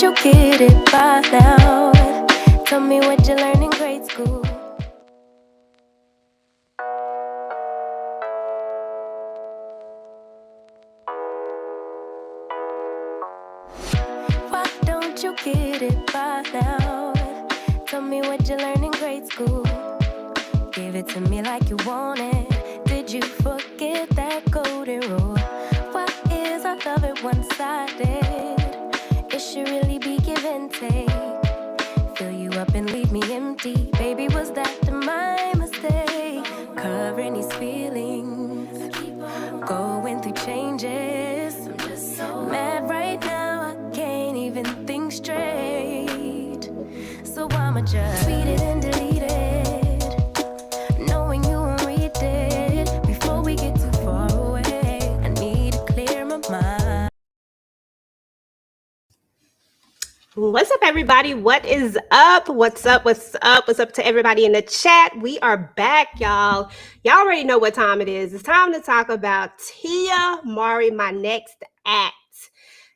you get it by now? Tell me what you learned in grade school. Why don't you get it by now? Tell me what you learned in grade school. Give it to me like you want it. Did you forget that golden rule? Why is our love at one-sided? It should really be give and take. Fill you up and leave me empty. Baby, was that my mistake? Covering these feelings, going through changes. I'm just so mad right now, I can't even think straight. So I'ma just tweet it and delete it, knowing you won't read it. Before we get too far away, I need to clear my mind. What's up, everybody? What is up? What's up? What's up? What's up to everybody in the chat? We are back, y'all. Y'all already know what time it is. It's time to talk about Tia Mowry, my next act.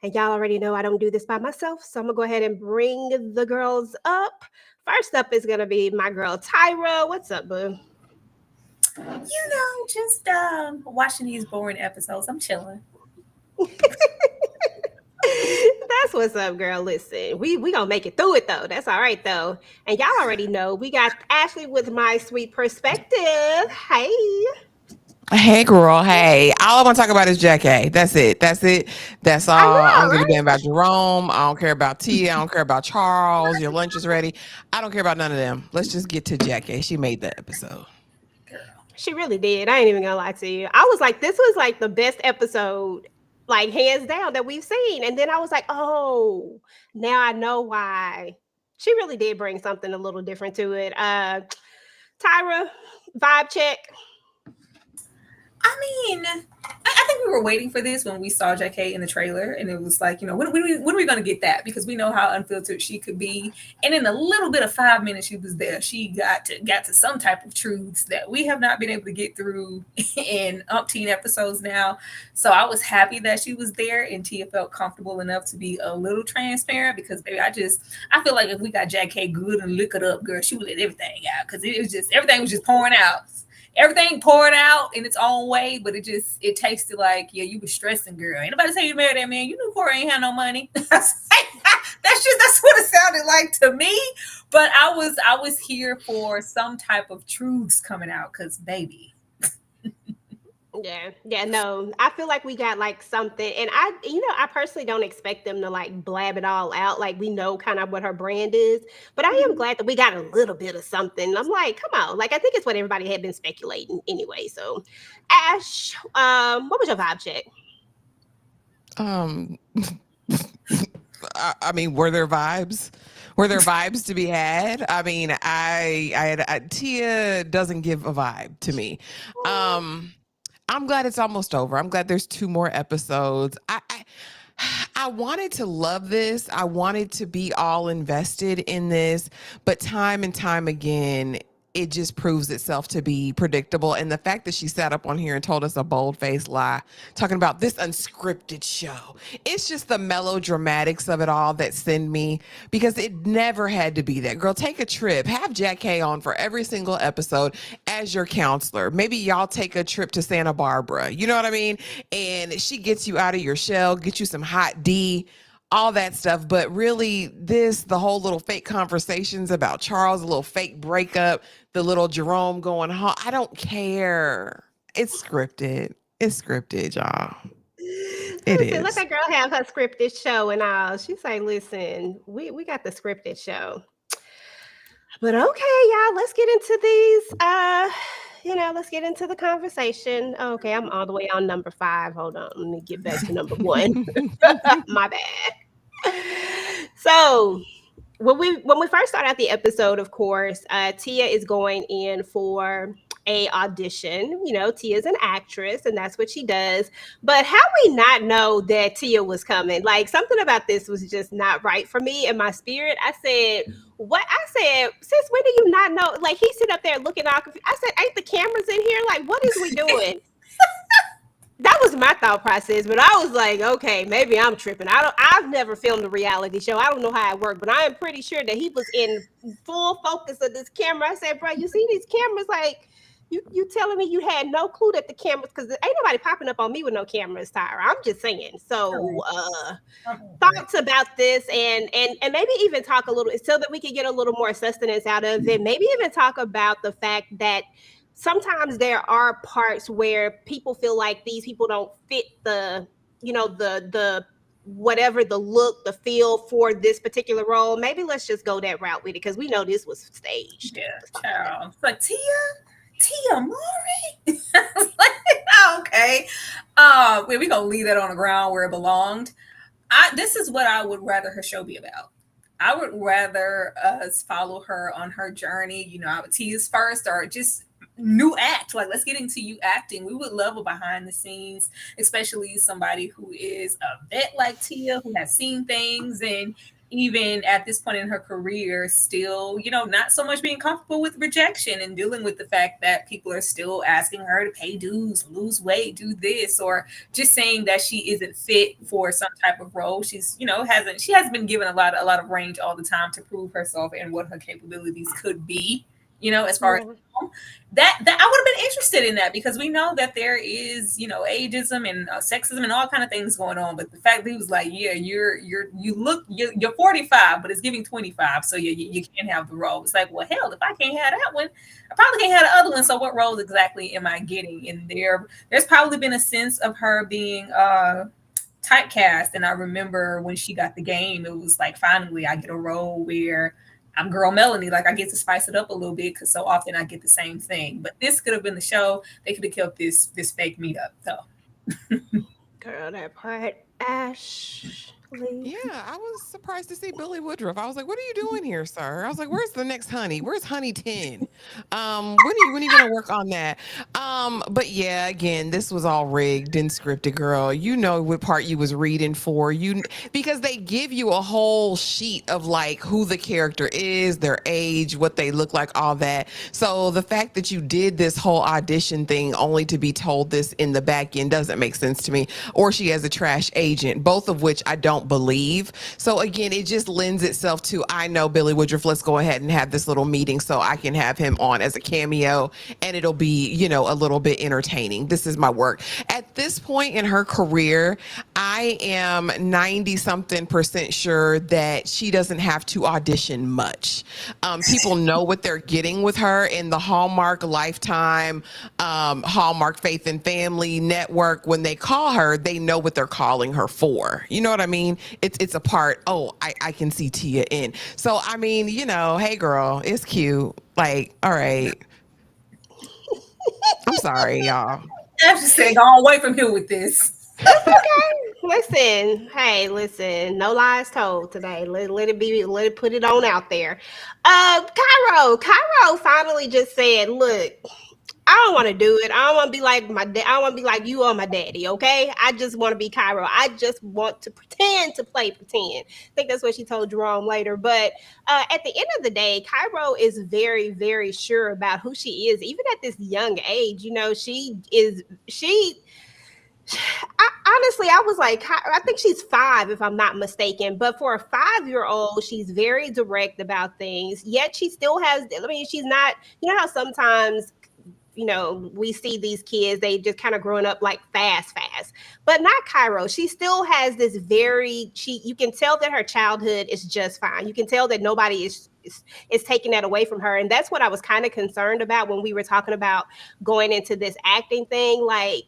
And y'all already know I don't do this by myself, so I'm gonna go ahead and bring the girls up. First up is gonna be my girl Tyra. What's up, boo? Just watching these boring episodes. I'm chilling. That's what's up, girl. Listen, we gonna make it through it though. That's all right though. And y'all already know we got Ashley with my sweet perspective. Hey. Hey, girl. Hey, all I want to talk about is Jackée. That's it. That's all. I don't give a damn about Jerome. I don't care about Tia. I don't care about Charles. Your lunch is ready. I don't care about none of them. Let's just get to Jackée. She made the episode. She really did. I ain't even gonna lie to you. I was like, this was like the best episode, like hands down, that we've seen. And then I was like, oh, now I know why. She really did bring something a little different to it. Tyra, vibe check. I mean, I think we were waiting for this when we saw Jackée in the trailer, and it was like, when are we going to get that? Because we know how unfiltered she could be, and in a little bit of 5 minutes she was there, she got to some type of truths that we have not been able to get through in umpteen episodes now. So I was happy that she was there, and Tia felt comfortable enough to be a little transparent, because baby, I feel like if we got Jackée good and lick it up, girl, she would let everything out, because everything was just pouring out. Everything poured out in its own way, but it tasted like, yeah, you were stressing, girl. Ain't nobody say you married that man. You knew Corey ain't had no money. That's what it sounded like to me. But I was here for some type of truths coming out, because baby. Yeah, no, I feel like we got like something, and I personally don't expect them to like blab it all out. Like, we know kind of what her brand is, but I am glad that we got a little bit of something. I'm like, come on, like I think it's what everybody had been speculating anyway. So, Ash, what was your vibe check? I mean, were there vibes? Were there vibes to be had? I mean, Tia doesn't give a vibe to me. I'm glad it's almost over. I'm glad there's 2 more episodes. I wanted to love this. I wanted to be all invested in this, but time and time again, it just proves itself to be predictable. And the fact that she sat up on here and told us a bold-faced lie, talking about this unscripted show, it's just the melodramatics of it all that send me, because it never had to be that. Girl, take a trip. Have Jackée on for every single episode as your counselor. Maybe y'all take a trip to Santa Barbara. You know what I mean? And she gets you out of your shell, get you some hot D, all that stuff. But really, the whole little fake conversations about Charles, a little fake breakup, the little Jerome going home, I don't care. It's scripted. It's scripted, y'all. It is. Let that girl have her scripted show and all. She's like, listen, we got the scripted show. But okay, y'all, let's get into these. Let's get into the conversation. Okay, I'm all the way on number 5. Hold on, let me get back to number 1. My bad. So when we first start out the episode, of course, Tia is going in for a audition. Tia's an actress, and that's what she does. But how we not know that Tia was coming? Like, something about this was just not right for me in my spirit. I said, what? I said, sis, when do you not know? Like, he sit up there looking all confused. I said, ain't the cameras in here? Like, what is we doing? That was my thought process, but I was like, okay, maybe I'm tripping. I've never filmed a reality show. I don't know how it worked, but I am pretty sure that he was in full focus of this camera. I said, bro, you see these cameras? Like, you telling me you had no clue that the cameras, because ain't nobody popping up on me with no cameras, Tyra. I'm just saying. So thoughts about this, and maybe even talk a little so that we can get a little more sustenance out of it. Maybe even talk about the fact that sometimes there are parts where people feel like these people don't fit the, the whatever the look, the feel for this particular role. Maybe let's just go that route with it, because we know this was staged. Yeah, child. Like Tia Mowry. Like, okay. We're gonna leave that on the ground where it belonged. This is what I would rather her show be about. I would rather us follow her on her journey. I would tease first, or just new act. Like, let's get into you acting. We would love a behind the scenes, especially somebody who is a vet like Tia, who has seen things, and even at this point in her career, still, not so much being comfortable with rejection and dealing with the fact that people are still asking her to pay dues, lose weight, do this, or just saying that she isn't fit for some type of role. She's, she hasn't been given a lot of range all the time to prove herself and what her capabilities could be. As far as that I would have been interested in that, because we know that there is, ageism and sexism and all kind of things going on. But the fact that he was like, yeah, you're 45, but it's giving 25, so you can't have the role. It's like, well, hell, if I can't have that one, I probably can't have the other one. So what roles exactly am I getting in there? There's probably been a sense of her being typecast, and I remember when she got the game, it was like, finally I get a role where I'm girl Melanie. Like, I get to spice it up a little bit, because so often I get the same thing. But this could have been the show. They could have kept this fake meetup. So, girl, that part, Ashley. Yeah, I was surprised to see Billy Woodruff. I was like, "What are you doing here, sir?" I was like, "Where's the next Honey? Where's Honey 10? When are you gonna work on that?" But yeah, again, this was all rigged and scripted, girl. You know what part you was reading for, because they give you a whole sheet of like who the character is, their age, what they look like, all that. So the fact that you did this whole audition thing only to be told this in the back end doesn't make sense to me. Or she has a trash agent, both of which I don't believe. So again, it just lends itself to, I know Billy Woodruff, let's go ahead and have this little meeting so I can have him on as a cameo, and it'll be, a little bit entertaining. This is my work. At this point in her career, I am 90-something% sure that she doesn't have to audition much. People know what they're getting with her in the Hallmark, Lifetime, Hallmark Faith and Family Network. When they call her, they know what they're calling her for. You know what I mean? It's a part, I can see Tia in. So, I mean, hey, girl, it's cute. Like, all right. I'm sorry, y'all. I just say, go away from here with this. It's okay. Listen, no lies told today. Let it put it on out there. Cairo finally just said, look, I don't want to do it. I don't want to be like my dad. I don't want to be like you or my daddy, okay? I just want to be Cairo. I just want to pretend to play pretend. I think that's what she told Jerome later. But at the end of the day, Cairo is very, very sure about who she is. Even at this young age, honestly, I was like, I think she's 5, if I'm not mistaken. But for a 5-year-old, she's very direct about things. Yet she still has, she's not, how sometimes we see these kids, they just kind of growing up like fast, but not Cairo. She still has this you can tell that her childhood is just fine. You can tell that nobody is taking that away from her. And that's what I was kind of concerned about when we were talking about going into this acting thing. Like,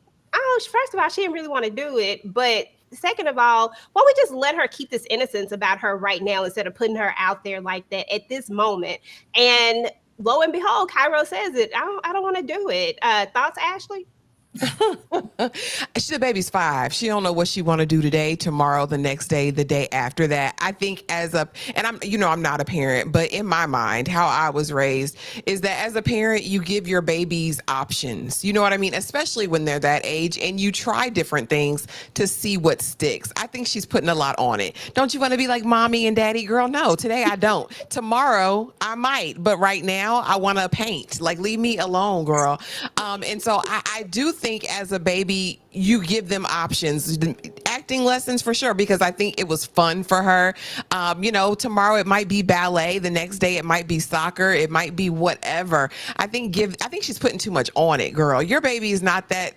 first of all, she didn't really want to do it, but second of all, why don't we just let her keep this innocence about her right now instead of putting her out there like that at this moment? And lo and behold, Cairo says it. I don't want to do it. Thoughts, Ashley? The baby's 5. She don't know what she want to do today, tomorrow, the next day, the day after that. I think and I'm not a parent, but in my mind, how I was raised is that as a parent, you give your babies options. You know what I mean? Especially when they're that age, and you try different things to see what sticks. I think she's putting a lot on it. Don't you want to be like mommy and daddy? Girl, no, today I don't. Tomorrow I might, but right now I want to paint. Like, leave me alone, girl. And so I do think as a baby, you give them options, acting lessons for sure, because I think it was fun for her. Tomorrow it might be ballet. The next day it might be soccer. It might be whatever. I think she's putting too much on it, girl. Your baby is not that.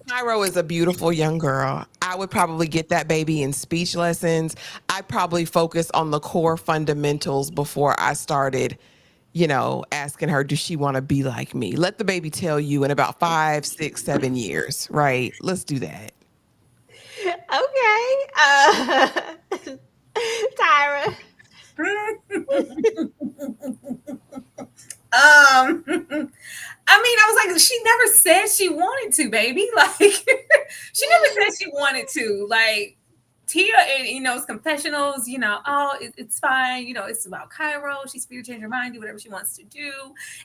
Cairo is a beautiful young girl. I would probably get that baby in speech lessons. I'd probably focus on the core fundamentals before I started, asking her, does she want to be like me? Let the baby tell you in about 5, 6, 7 years, right? Let's do that. Okay. Tyra. I was like, she never said she wanted to, baby. Like, she never said she wanted to. Like, Tia, it's confessionals, it's fine. It's about Cairo. She's free to change her mind, do whatever she wants to do.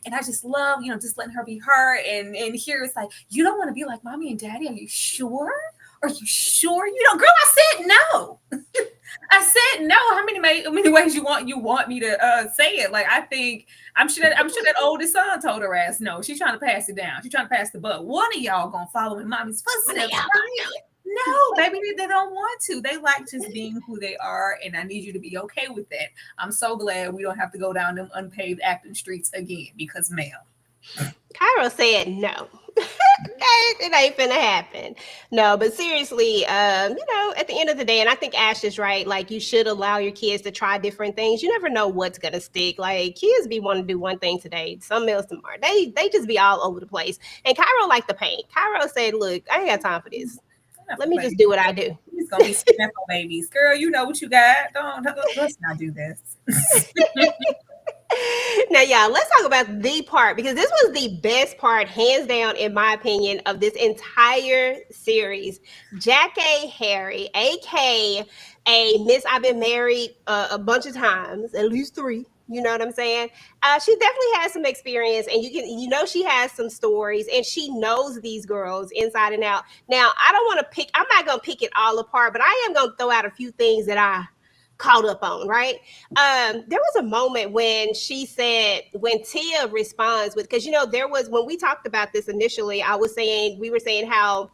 And I just love, just letting her be her. And here it's like, you don't want to be like mommy and daddy. Are you sure? Are you sure? Girl, I said no. I said no. How many ways you want me to say it? Like, I'm sure that oldest son told her ass no. She's trying to pass it down. She's trying to pass the buck. One of y'all gonna follow in mommy's footsteps. No, baby, they don't want to. They like just being who they are, and I need you to be okay with that. I'm so glad we don't have to go down them unpaved acting streets again because, ma'am. Cairo said no. It ain't finna happen. No, but seriously, at the end of the day, and I think Ash is right, like, you should allow your kids to try different things. You never know what's gonna stick. Like, kids be wanting to do one thing today, something else tomorrow. They just be all over the place. And Cairo liked the paint. Cairo said, look, I ain't got time for this. Let me just do what I do. He's gonna be snapping babies. Girl, you know what you got. Let's not do this. Now, y'all, let's talk about the part, because this was the best part, hands down, in my opinion, of this entire series. Jackée Harry, aka Miss I've been married a bunch of times, at least 3. You know what I'm saying? She definitely has some experience, and she has some stories, and she knows these girls inside and out. Now, I'm not going to pick it all apart, but I am going to throw out a few things that I caught up on, right? There was a moment when when Tia responds with, because when we talked about this initially, we were saying how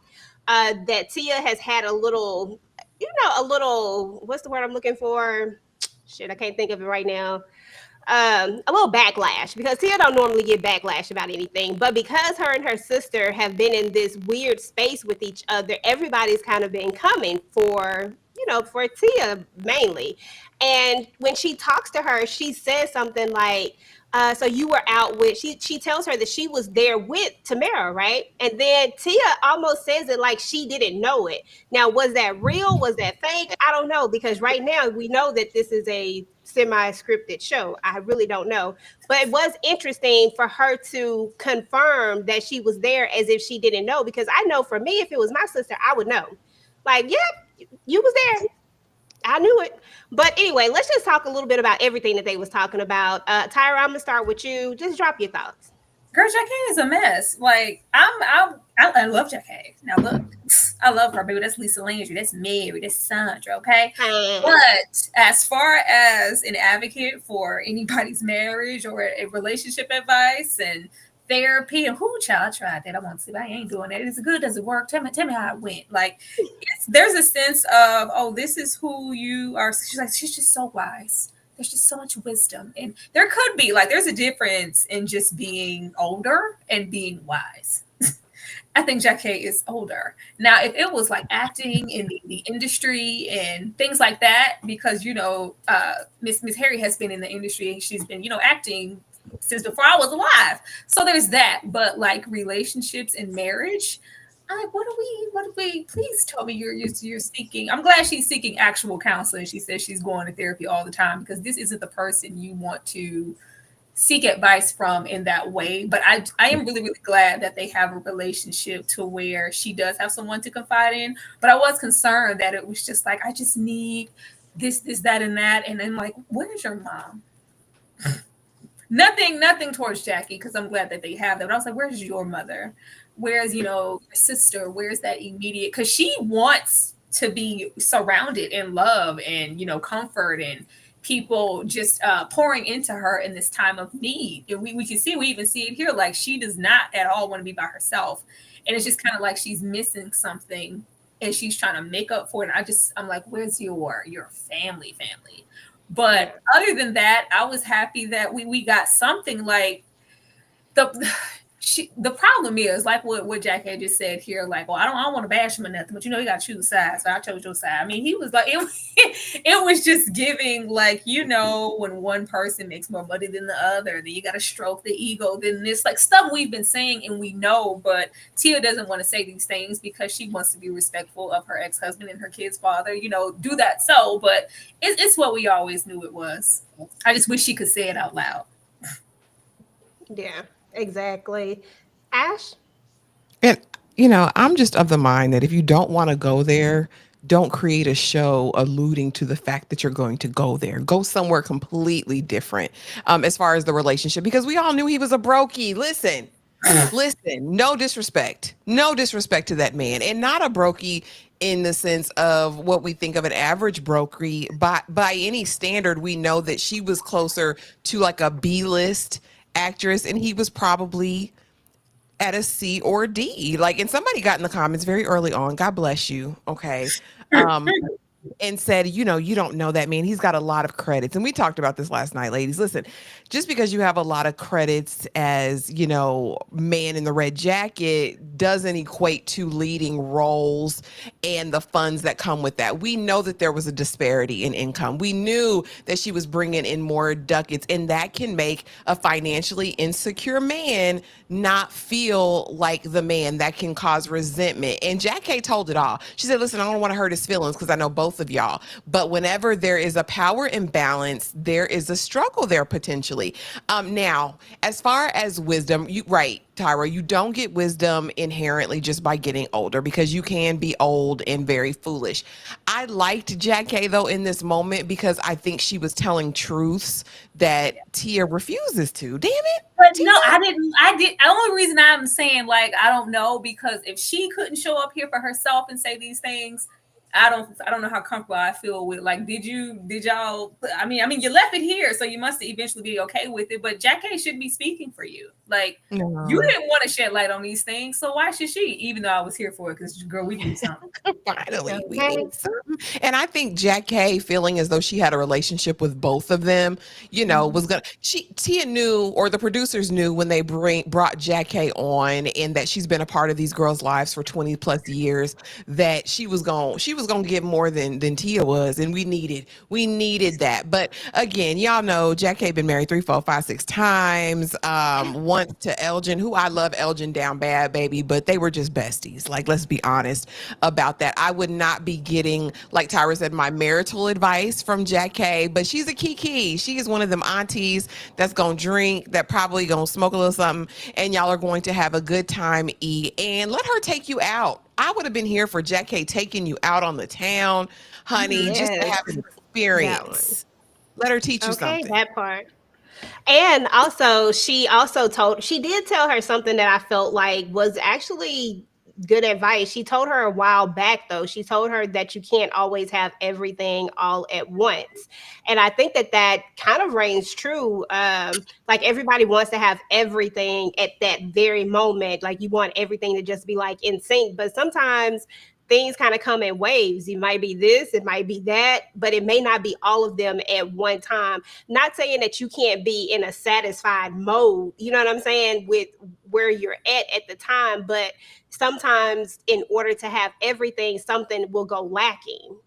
that Tia has had a little, what's the word I'm looking for? Shit, I can't think of it right now. A little backlash, because Tia don't normally get backlash about anything, but because her and her sister have been in this weird space with each other, everybody's kind of been coming for Tia mainly. And when she talks to her, she says something like, so you were out with, she tells her that she was there with Tamara, right? And then Tia almost says it like she didn't know it. Now, was that real? Was that fake? I don't know, because right now we know that this is a semi-scripted show. I really don't know. But it was interesting for her to confirm that she was there as if she didn't know, because I know for me, if it was my sister, I would know. Like, yep, you was there. I knew it. But anyway, let's just talk a little bit about everything that they was talking about. Tyra, I'm gonna start with you. Just drop your thoughts. Girl, Jackée is a mess. Like, I love Jackée. Now look, I love her, baby. That's Lisa Landry. That's Mary. That's Sandra. Okay. But as far as an advocate for anybody's marriage or a relationship advice and therapy, and child, I tried that. I want to see. I ain't doing that. Is it good? Does it work? Tell me how it went. Like, there's a sense of, oh, this is who you are. She's like, she's just so wise. There's just so much wisdom, and there could be there's a difference in just being older and being wise. I think Jackée is older now. If it was like acting in the industry and things like that, because Miss Harry has been in the industry. She's been acting since before I was alive. So there's that. But like relationships and marriage, I'm like, what do we, please tell me you're seeking. I'm glad she's seeking actual counseling. She says she's going to therapy all the time, because this isn't the person you want to seek advice from in that way. But I am really, really glad that they have a relationship to where she does have someone to confide in. But I was concerned that it was just like, I just need this, that, and that. And then like, where's your mom? Nothing towards Jackée, because I'm glad that they have that. But I was like, where's your mother? Where's, your sister? Where's that immediate? Because she wants to be surrounded in love and, comfort and people just pouring into her in this time of need. And we can see, we even see it here, like she does not at all want to be by herself. And it's just kind of like she's missing something and she's trying to make up for it. And I'm like, where's your family? But other than that, I was happy that we got something. Like the problem is like what Jackée just said here, like, well, I don't want to bash him or nothing, but you got to choose sides. So I chose your side. I mean, he was like, it was just giving, like, when one person makes more money than the other, then you got to stroke the ego. Then this like stuff we've been saying and we know, but Tia doesn't want to say these things because she wants to be respectful of her ex-husband and her kid's father. Do that. So, but it's what we always knew it was. I just wish she could say it out loud. Yeah. Exactly. Ash? And, I'm just of the mind that if you don't want to go there, don't create a show alluding to the fact that you're going to go there. Go somewhere completely different as far as the relationship, because we all knew he was a brokey. Listen, no disrespect to that man, and not a brokey in the sense of what we think of an average brokey. By any standard, we know that she was closer to like a B-list actress, and he was probably at a C or D. Like, and somebody got in the comments very early on, God bless you, okay, and said, you don't know that man. He's got a lot of credits. And we talked about this last night, ladies. Listen, just because you have a lot of credits as, man in the red jacket doesn't equate to leading roles and the funds that come with that. We know that there was a disparity in income. We knew that she was bringing in more ducats, and that can make a financially insecure man not feel like the man. That can cause resentment. And Jackée told it all. She said, listen, I don't want to hurt his feelings because I know both of y'all, but whenever there is a power imbalance, there is a struggle there potentially. Now, as far as wisdom, right, Tyra, you don't get wisdom inherently just by getting older, because you can be old and very foolish. I liked Jackée though in this moment because I think she was telling truths that Tia refuses to. Damn it. But Tia? No, I did. The only reason I'm saying, like, I don't know, because if she couldn't show up here for herself and say these things, I don't know how comfortable I feel with, like, did y'all, I mean, you left it here, so you must eventually be okay with it, but Jackée should be speaking for you. Like, you didn't want to shed light on these things, so why should she? Even though I was here for it, because, girl, we need something. Finally, we need something. And I think Jackée feeling as though she had a relationship with both of them, was gonna, Tia knew, or the producers knew when they brought Jackée on, and that she's been a part of these girls' lives for 20 plus years, that she was gonna get more than Tia was, and we needed that. But again, y'all know Jackée been married 3, 4, 5, 6 times. Once to Elgin, who I love Elgin down bad, baby, but they were just besties. Like, let's be honest about that. I would not be getting, like Tyra said, my marital advice from Jackée, but she's a kiki. She is one of them aunties that's gonna drink, that probably gonna smoke a little something, and y'all are going to have a good time, and let her take you out. I would have been here for Jackée taking you out on the town, honey, just to have an experience. Let her teach you something. That part. And also, she did tell her something that I felt like was actually good advice. She told her a while back, though. She told her that you can't always have everything all at once. And I think that kind of reigns true. Like, everybody wants to have everything at that very moment. Like, you want everything to just be like in sync. But sometimes things kind of come in waves. It might be this, it might be that, but it may not be all of them at one time. Not saying that you can't be in a satisfied mode, you know what I'm saying, with where you're at the time, but sometimes in order to have everything, something will go lacking,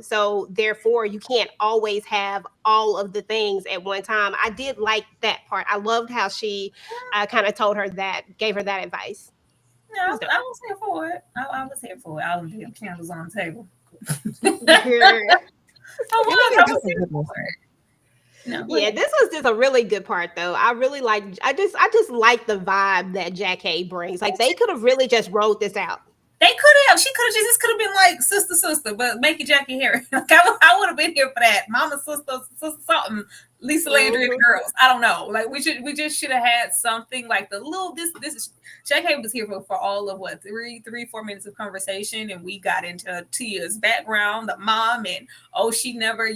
so therefore you can't always have all of the things at one time. I did like that part. I loved how she kind of told her that, gave her that advice. No, I was here for it. I was here for it. I was here. Candles on the table. I was here for it. No, yeah, this was just a really good part, though. I just like the vibe that Jackée brings. Like, they could have really just wrote this out. They could have. She could have. This could have been like sister, but make it Jackée Harry. Like I would have been here for that. Mama, sister, something. Lisa Landry and the girls. I don't know. Like we just should have had something like the little. This is Jackée was here for all of what 4 minutes of conversation, and we got into Tia's background, the mom, and she never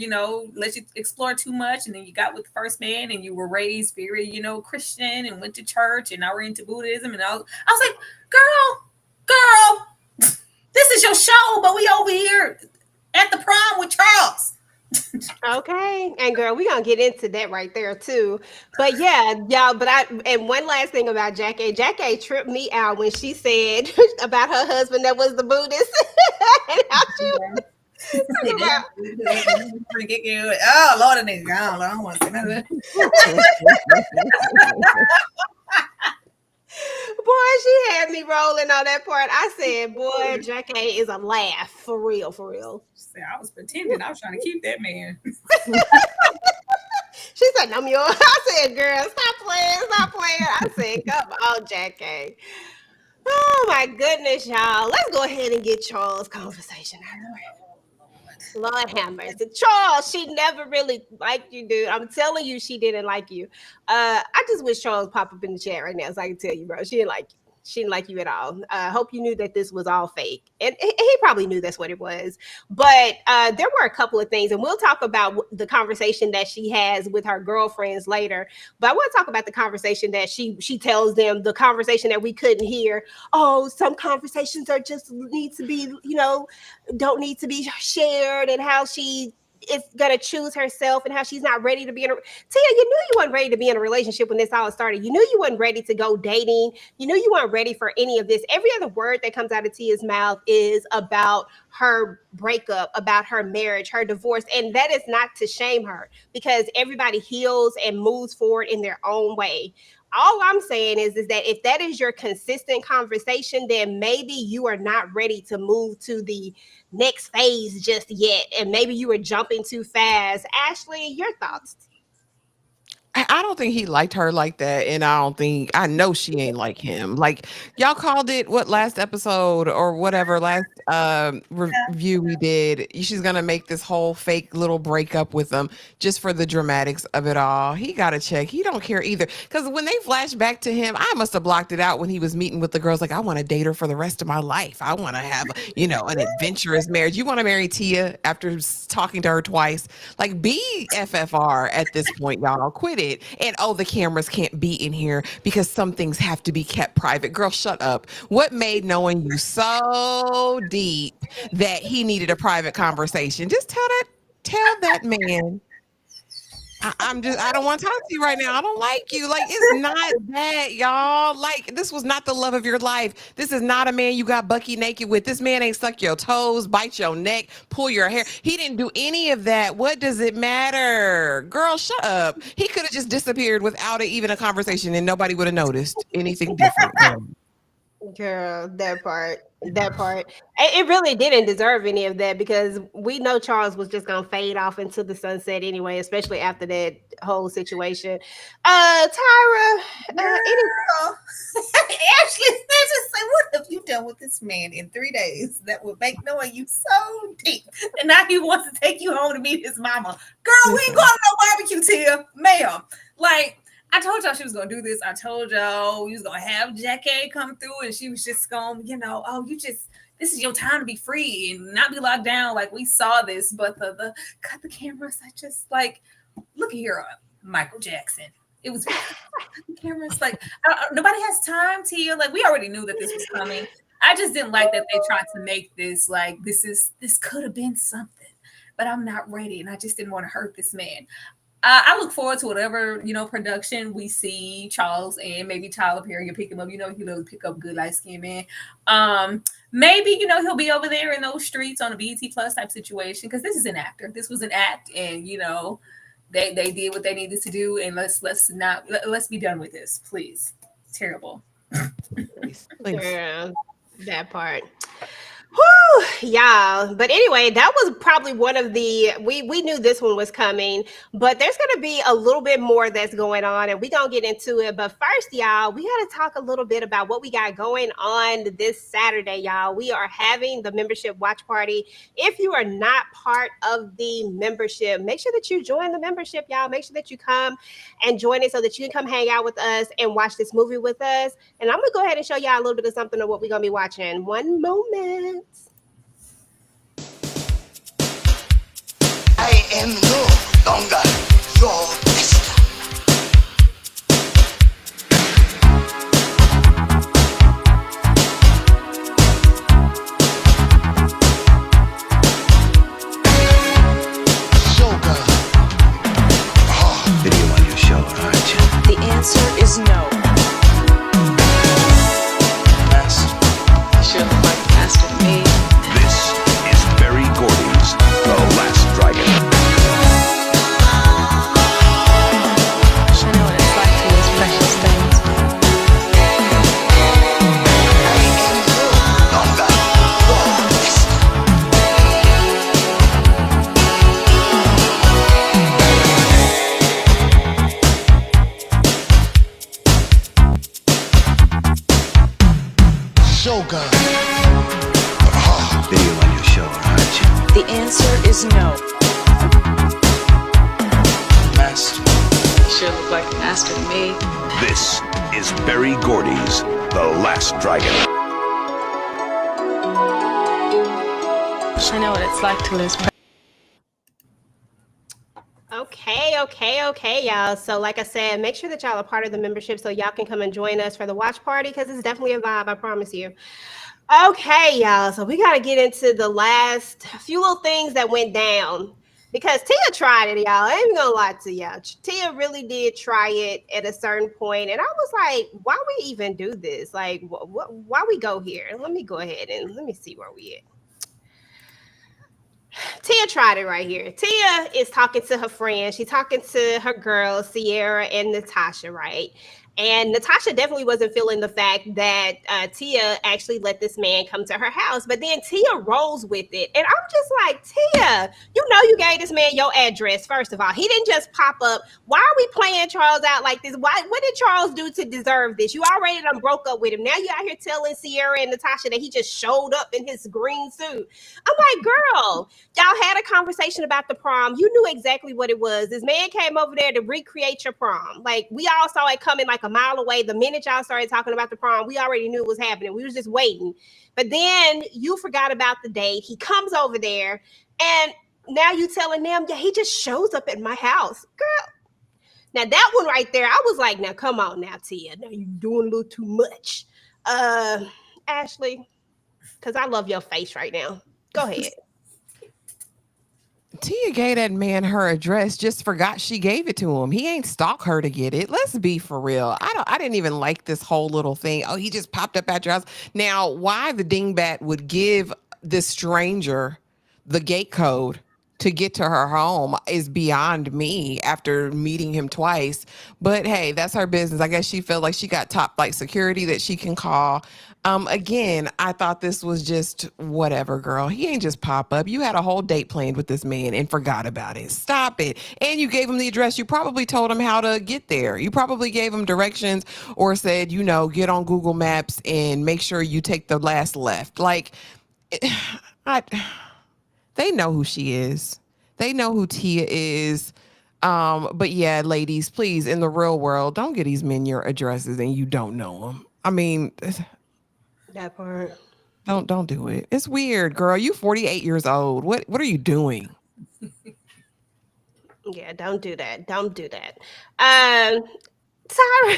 let you explore too much, and then you got with the first man, and you were raised very Christian and went to church, and now we're into Buddhism, and I was like, girl. This is your show, but we over here at the prom with Charles. Okay, and girl, we're gonna get into that right there too. But yeah, y'all, and one last thing about Jackée tripped me out when she said about her husband that was the Buddhist. And how she oh Lord, nigga, I don't want to say none of that. Boy, she had me rolling on that part. I said, boy, Jackée is a laugh. For real. I was pretending. I was trying to keep that man. She said, I'm yours. I said, girl, stop playing. I said, come on, Jackée. Oh, my goodness, y'all. Let's go ahead and get Charles' conversation out of the way. Lord have mercy. Charles, she never really liked you, dude. I'm telling you, she didn't like you. I just wish Charles pop up in the chat right now so I can tell you, bro. She didn't like you. She didn't like you at all. I hope you knew that this was all fake. And he probably knew that's what it was. But there were a couple of things, and we'll talk about the conversation that she has with her girlfriends later. But I want to talk about the conversation that she tells them, the conversation that we couldn't hear. Oh, some conversations are just need to be, don't need to be shared, and how she is gonna choose herself and how she's not ready to be in a Tia, you knew you weren't ready to be in a relationship when this all started. You knew you weren't ready to go dating. You knew you weren't ready for any of this. Every other word that comes out of Tia's mouth is about her breakup, about her marriage, her divorce. And that is not to shame her, because everybody heals and moves forward in their own way. All I'm saying is that if that is your consistent conversation, then maybe you are not ready to move to the next phase just yet. And maybe you were jumping too fast. Ashley, your thoughts? I don't think he liked her like that. And I know she ain't like him. Like, y'all called it what last episode or whatever, last review we did. She's going to make this whole fake little breakup with him just for the dramatics of it all. He got to check. He don't care either. Because when they flash back to him, I must have blocked it out when he was meeting with the girls. Like, I want to date her for the rest of my life. I want to have, an adventurous marriage. You want to marry Tia after talking to her twice? Like, be FFR at this point, y'all. Quit it. And the cameras can't be in here because some things have to be kept private. Girl, shut up. What made knowing you so deep that he needed a private conversation? Just tell that man. I don't want to talk to you right now. I don't like you. Like, it's not that, y'all. Like, this was not the love of your life. This is not a man you got bucky naked with. This man ain't suck your toes, bite your neck, pull your hair. He didn't do any of that. What does it matter? Girl, shut up. He could have just disappeared without even a conversation and nobody would have noticed anything different. Girl, that part. It really didn't deserve any of that, because we know Charles was just gonna fade off into the sunset anyway, especially after that whole situation. Tyra, Ashley, just say, what have you done with this man in 3 days that would make knowing you so deep? And now he wants to take you home to meet his mama. Girl, we ain't going to no barbecue, Tia, ma'am. Like, I told y'all she was going to do this. I told y'all we was going to have Jackée come through, and she was just going, this is your time to be free and not be locked down. Like, we saw this, but the cut the cameras. I just, like, look at here, Michael Jackson. It was the cameras. Like, nobody has time, Tia. Like, we already knew that this was coming. I just didn't like that they tried to make this, like, this could have been something, but I'm not ready. And I just didn't want to hurt this man. I look forward to whatever, production we see Charles and maybe Tyler Perry pick him up. He loves to pick up good light-skinned man. Maybe, he'll be over there in those streets on a BET Plus type situation, because this is an actor. This was an act, and, they did what they needed to do, and let's be done with this, please. It's terrible. Please. Yeah, that part. Woo! Yeah, but anyway, that was probably one of the we knew this one was coming, but there's gonna be a little bit more that's going on, and we're gonna get into it. But first, y'all, we gotta talk a little bit about what we got going on this Saturday, y'all. We are having the membership watch party. If you are not part of the membership, make sure that you join the membership, y'all. Make sure that you come and join it so that you can come hang out with us and watch this movie with us. And I'm gonna go ahead and show y'all a little bit of something of what we're gonna be watching. One moment. I am no longer your master. Sugar. Video on your show, aren't you? The answer is no. Master. You sure look like a master to me. This is Berry Gordy's The Last Dragon. I know what it's like to lose precious things. I am no longer your master. Sugar. Video on your show, aren't you? The answer is no. Master. You sure look like a master to me. This is Berry Gordy's The Last Dragon. I know what it's like to lose. Okay, y'all. So like I said, make sure that y'all are part of the membership so y'all can come and join us for the watch party because it's definitely a vibe, I promise you. Okay, y'all. So we got to get into the last few little things that went down because Tia tried it, y'all. I ain't even gonna lie to y'all. Tia really did try it at a certain point, and I was like, why we even do this? Like, why we go here? Let me go ahead and let me see where we at. Tia tried it right here. Tia is talking to her friend. She's talking to her girls, Sierra and Natasha, right? And Natasha definitely wasn't feeling the fact that Tia actually let this man come to her house. But then Tia rolls with it. And I'm just like, Tia, you know you gave this man your address, first of all. He didn't just pop up. Why are we playing Charles out like this? What did Charles do to deserve this? You already done broke up with him. Now you out here telling Sierra and Natasha that he just showed up in his green suit. I'm like, girl, y'all had a conversation about the prom. You knew exactly what it was. This man came over there to recreate your prom. Like, we all saw it coming like a mile away. The minute y'all started talking about the prom, we already knew it was happening. We was just waiting. But then you forgot about the date. He comes over there, and now you telling them, yeah, he just shows up at my house. Girl. Now that one right there, I was like, now come on now, Tia. Now you're doing a little too much. Ashley, because I love your face right now. Go ahead. Tia gave that man her address, just forgot she gave it to him. He ain't stalk her to get it. Let's be for real. I didn't even like this whole little thing. Oh, he just popped up at your house. Now, why the dingbat would give this stranger the gate code to get to her home is beyond me after meeting him twice. But hey, that's her business. I guess she felt like she got top flight security that she can call. Again, I thought this was just whatever, girl. He ain't just pop up. You had a whole date planned with this man and forgot about it. Stop it. And you gave him the address. You probably told him how to get there. You probably gave him directions or said, you know, get on Google Maps and make sure you take the last left. Like, they know who she is. They know who Tia is. But yeah, ladies, please, in the real world, don't get these men your addresses and you don't know them. I mean, That part. don't do it. It's weird, girl. You 48 years old. What are you doing? Yeah, don't do that. Don't do that. Tyra.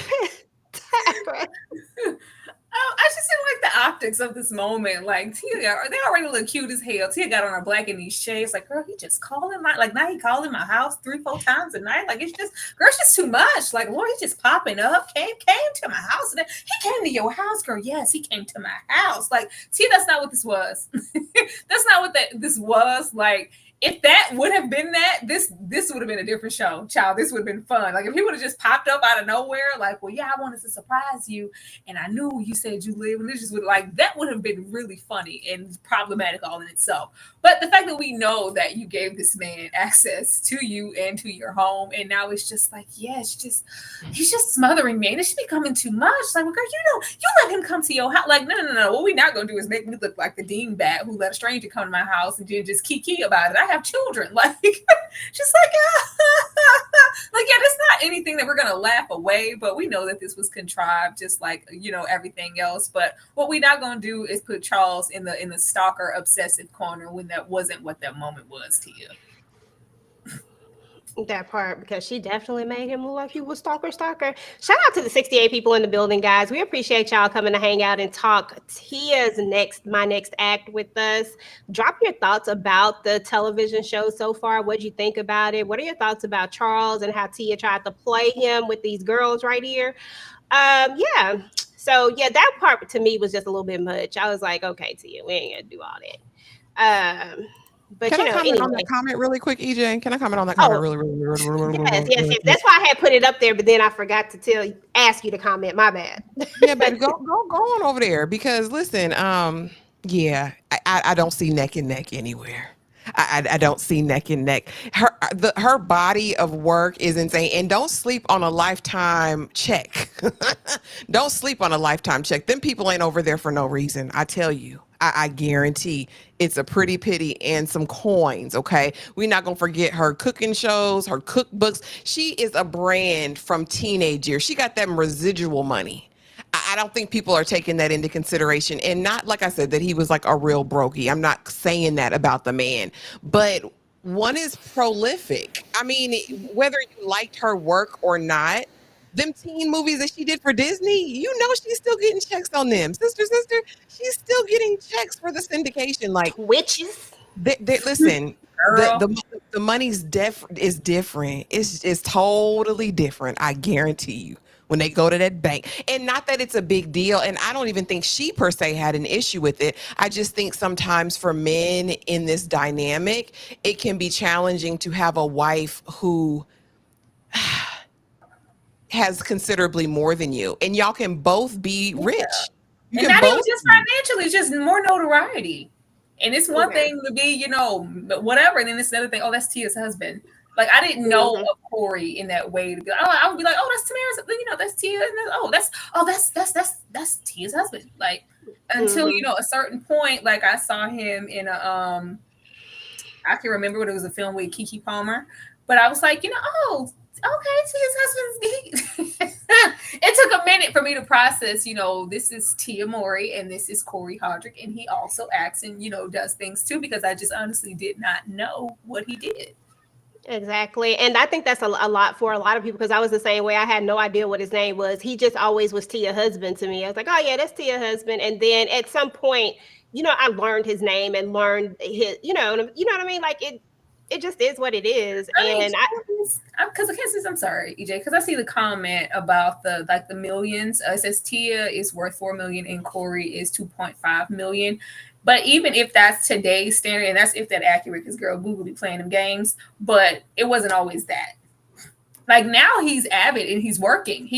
I just didn't like the optics of this moment. Like, Tia, they already look cute as hell. Tia got on her black in these shades. Like, girl, he just calling now he calling my house 3-4 times a night. Like, it's just too much. Like, Lord, he just popping up. Came to my house. And he came to your house, girl. Yes, he came to my house. Like, Tia, that's not what this was. That's not what this was. Like, if that would have been that, this would have been a different show, child. This would have been fun. Like if he would have just popped up out of nowhere, like, well, yeah, I wanted to surprise you, and I knew you said you live, and this just would like that would have been really funny and problematic all in itself. But the fact that we know that you gave this man access to you and to your home, and now it's just like, yeah, he's just smothering me, and it should be coming too much. Like, well, girl, you let him come to your house. Like, no. What we're not gonna do is make me look like the dingbat who let a stranger come to my house and then just kiki about it. I have children, like, just like, like, yeah, that's not anything that we're gonna laugh away, but we know that this was contrived, just like everything else. But what we're not gonna do is put Charles in the stalker obsessive corner when that wasn't what that moment was to you. That part, because she definitely made him look like he was stalker. Shout out to the 68 people in the building, guys. We appreciate y'all coming to hang out and talk Tia's my next act with us. Drop your thoughts about the television show so far. What'd you think about it? What are your thoughts about Charles and how Tia tried to play him with these girls right here? Yeah. So yeah, that part to me was just a little bit much. I was like, okay, Tia, we ain't gonna do all that. But Can I comment anyway. on that comment really quick, EJ? Can I comment on that comment really Yes. That's why I had put it up there, but then I forgot to ask you to comment. My bad. Yeah, but go on over there because listen, yeah, I don't see neck and neck anywhere. I don't see neck and neck. Her body of work is insane, and don't sleep on a lifetime check. Don't sleep on a lifetime check. Them people ain't over there for no reason. I tell you. I guarantee it's a pretty pity and some coins, okay? We're not going to forget her cooking shows, her cookbooks. She is a brand from teenage years. She got that residual money. I don't think people are taking that into consideration. And not, like I said, that he was like a real brokey. I'm not saying that about the man. But one is prolific. I mean, whether you liked her work or not, them teen movies that she did for Disney, she's still getting checks on them. Sister, she's still getting checks for the syndication. Like witches. Listen, the money's is different. It's totally different. I guarantee you. When they go to that bank, and not that it's a big deal, and I don't even think she per se had an issue with it. I just think sometimes for men in this dynamic, it can be challenging to have a wife who has considerably more than you, and y'all can both be rich. You and not even just financially, it's just more notoriety. And it's one thing to be, whatever, and then it's another thing. Oh, that's Tia's husband. Like I didn't know of Corey in that way to be. I would be like, oh, that's Tamara's. That's Tia. That's Tia's husband. Like until a certain point, like I saw him in a I can remember what it was, a film with Keke Palmer, but I was like, oh. Okay, Tia's husband's. It took a minute for me to process, this is Tia Mowry and this is Corey Hodrick, and he also acts and, does things too, because I just honestly did not know what he did. Exactly. And I think that's a lot for a lot of people, because I was the same way. I had no idea what his name was. He just always was Tia husband to me. I was like, oh yeah, that's Tia husband. And then at some point, I learned his name and learned his, you know what I mean? Like it just is what it is. I'm sorry, EJ, because I see the comment about the millions. It says Tia is worth $4 million and Corey is $2.5 million. But even if that's today's standard, and that's if that accurate, because girl, Google be playing them games, but it wasn't always that. Like now he's avid and he's working.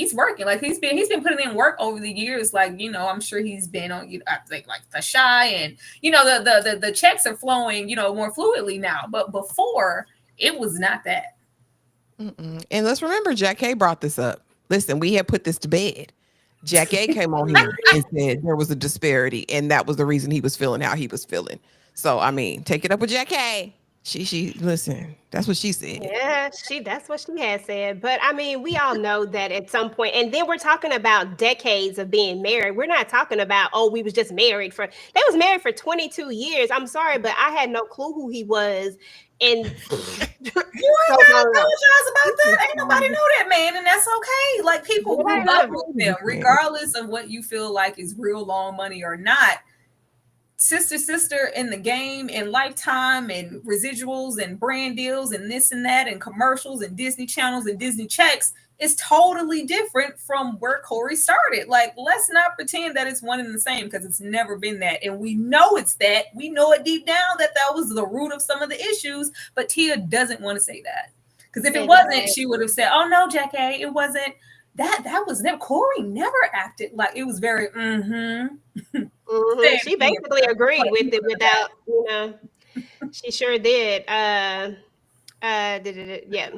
Like he's been putting in work over the years. Like, I'm sure he's been on, I think like the Shy, and the checks are flowing, more fluidly now. But before it was not that. Mm-mm. And let's remember, Jackée brought this up. Listen, we had put this to bed. Jackée came on here and said there was a disparity, and that was the reason he was feeling how he was feeling. So, I mean, take it up with Jackée. She listen, that's what she said. Yeah, that's what she had said. But I mean, we all know that at some point, and then we're talking about decades of being married. We're not talking about, we was just married they was married for 22 years. I'm sorry, but I had no clue who he was. And you ain't gotta apologize about that. Ain't nobody know that man, and that's okay. Like people grew up with them, regardless of what you feel like is real long money or not. Sister in the game, and Lifetime, and residuals, and brand deals, and this and that, and commercials, and Disney channels, and Disney checks. is totally different from where Corey started. Like, let's not pretend that it's one and the same, because it's never been that. And we know it's that. We know it deep down that was the root of some of the issues, but Tia doesn't want to say that. Because if it wasn't, she would have said, oh no, Jackée, it wasn't that was never, Corey never acted like it was very, She basically agreed with it without, she sure did. Yeah.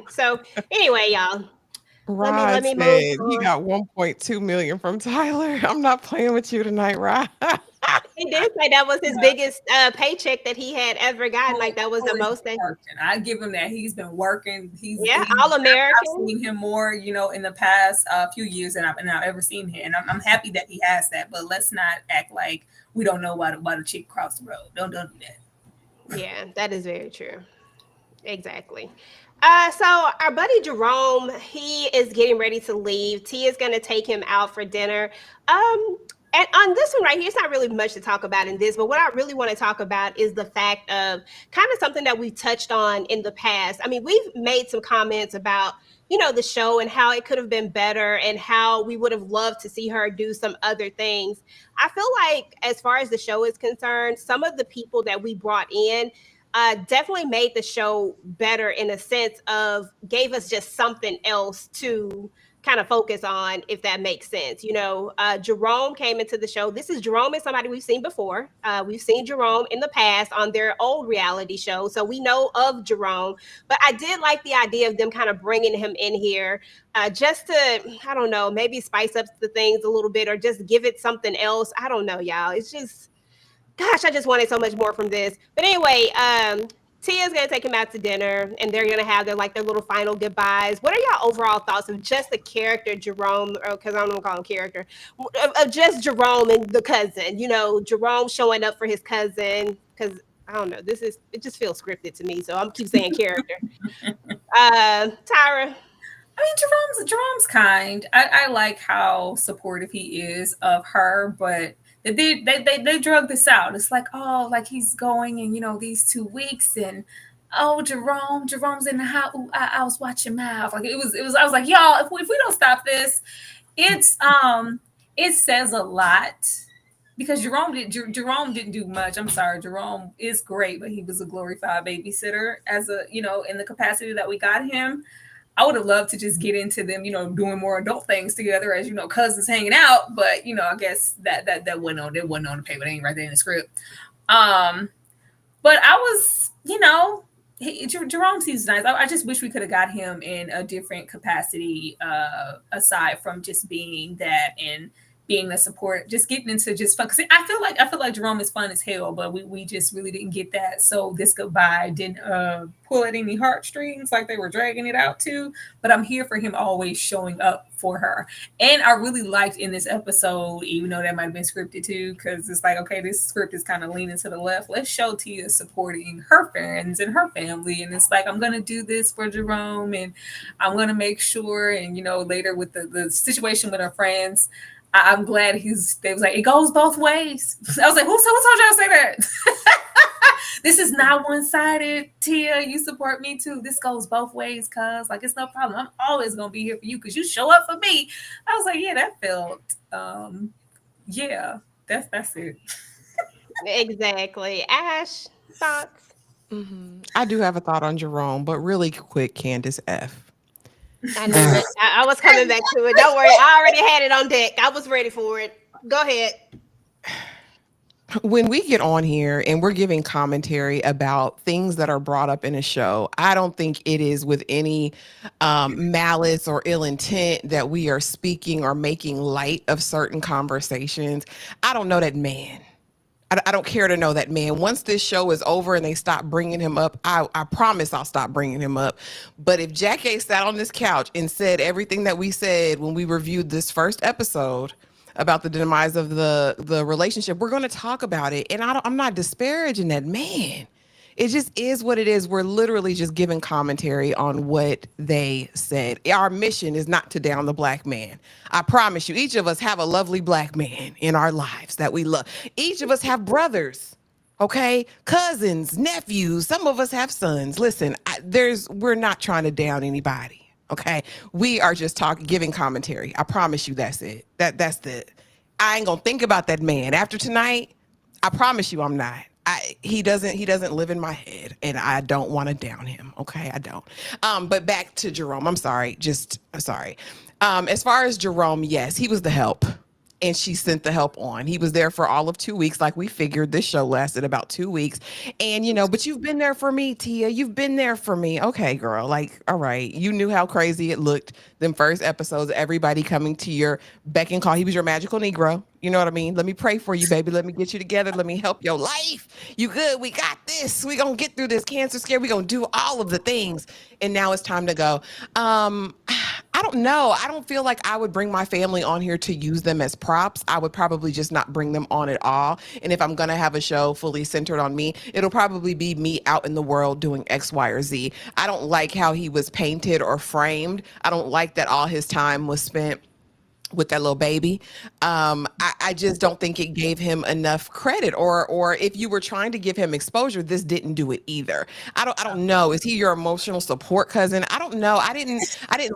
So anyway, y'all. Rod let me said move he on. got 1.2 million from Tyler. I'm not playing with you tonight, Rod. He did say that was his biggest paycheck that he had ever gotten. Like that was the most that I give him that. He's been working. He's all American. I've seen him more, in the past few years than I've ever seen him. And I'm happy that he has that. But let's not act like we don't know why the chick crossed the road. Don't do that. Yeah, that is very true. Exactly. So our buddy Jerome, he is getting ready to leave. T is going to take him out for dinner. And on this one right here, it's not really much to talk about in this, but what I really want to talk about is the fact of kind of something that we've touched on in the past. I mean, we've made some comments about, the show and how it could have been better and how we would have loved to see her do some other things. I feel like as far as the show is concerned, some of the people that we brought in definitely made the show better in a sense of gave us just something else to kind of focus on, if that makes sense. Jerome came into the show. Jerome is somebody we've seen before. We've seen Jerome in the past on their old reality show, so we know of Jerome. But I did like the idea of them kind of bringing him in here just to, I don't know, maybe spice up the things a little bit or just give it something else. I don't know, y'all. It's just, gosh, I just wanted so much more from this. But anyway, Tia's going to take him out to dinner, and they're going to have their little final goodbyes. What are y'all overall thoughts of just the character Jerome, because I don't want to call him character, of just Jerome and the cousin? Jerome showing up for his cousin, because I don't know, it just feels scripted to me, so I'm keep saying character. Tyra? I mean, Jerome's kind. I like how supportive he is of her, but they drug this out. It's like, oh, like he's going in, these 2 weeks, and Jerome's in the house. I was watching mouth. Like it was. I was like, y'all, if we don't stop this, it says a lot, because Jerome didn't do much. I'm sorry, Jerome is great, but he was a glorified babysitter as in the capacity that we got him. I would have loved to just get into them, doing more adult things together as, cousins hanging out. But, I guess that wasn't on the paper. They ain't right there in the script. But I was, Jerome seems nice. I just wish we could have got him in a different capacity aside from just being that and being the support, just getting into just fun. Because I feel like Jerome is fun as hell, but we just really didn't get that. So this goodbye didn't pull at any heartstrings like they were dragging it out to. But I'm here for him always showing up for her. And I really liked in this episode, even though that might have been scripted too, because it's like, okay, this script is kind of leaning to the left. Let's show Tia supporting her friends and her family. And it's like, I'm going to do this for Jerome, and I'm going to make sure. And, later with the situation with her friends, I'm glad they was like, it goes both ways. I was like, who told y'all to say that? This is not one-sided. Tia, you support me too. This goes both ways, cuz it's no problem. I'm always gonna be here for you because you show up for me. I was like, yeah, that felt that's it. Exactly. Ash, thoughts? I do have a thought on Jerome, but really quick, Candace F. I knew it. I was coming back to it. Don't worry. I already had it on deck. I was ready for it. Go ahead. When we get on here and we're giving commentary about things that are brought up in a show, I don't think it is with any malice or ill intent that we are speaking or making light of certain conversations. I don't know that man. I don't care to know that man. Once this show is over and they stop bringing him up, I promise I'll stop bringing him up. But if Jackée sat on this couch and said everything that we said when we reviewed this first episode about the demise of the relationship, we're going to talk about it. And I'm not disparaging that man. It just is what it is. We're literally just giving commentary on what they said. Our mission is not to down the black man. I promise you, each of us have a lovely black man in our lives that we love. Each of us have brothers, okay? Cousins, nephews. Some of us have sons. Listen, we're not trying to down anybody, Okay. We are just giving commentary. I promise you that's it. That's the, I ain't gonna think about that man after tonight. I promise you I'm not. He doesn't live in my head, and I don't want to down him. Okay, I don't. But back to Jerome. I'm sorry. As far as Jerome, yes, he was the help, and she sent the help on. He was there for all of 2 weeks, like we figured. This show lasted about 2 weeks, and but you've been there for me, Tia. You've been there for me. Okay, girl. Like, all right, you knew how crazy it looked. Them first episodes, everybody coming to your beck and call. He was your magical Negro. You know what I mean? Let me pray for you, baby. Let me get you together. Let me help your life. You good? We got this. We gonna get through this cancer scare. We gonna do all of the things. And now it's time to go. I don't know. I don't feel like I would bring my family on here to use them as props. I would probably just not bring them on at all. And if I'm gonna have a show fully centered on me, it'll probably be me out in the world doing X, Y, or Z. I don't like how he was painted or framed. I don't like that all his time was spent with that little baby. I just don't think it gave him enough credit, or if you were trying to give him exposure, this didn't do it either. I don't know. Is he your emotional support cousin? I don't know. I didn't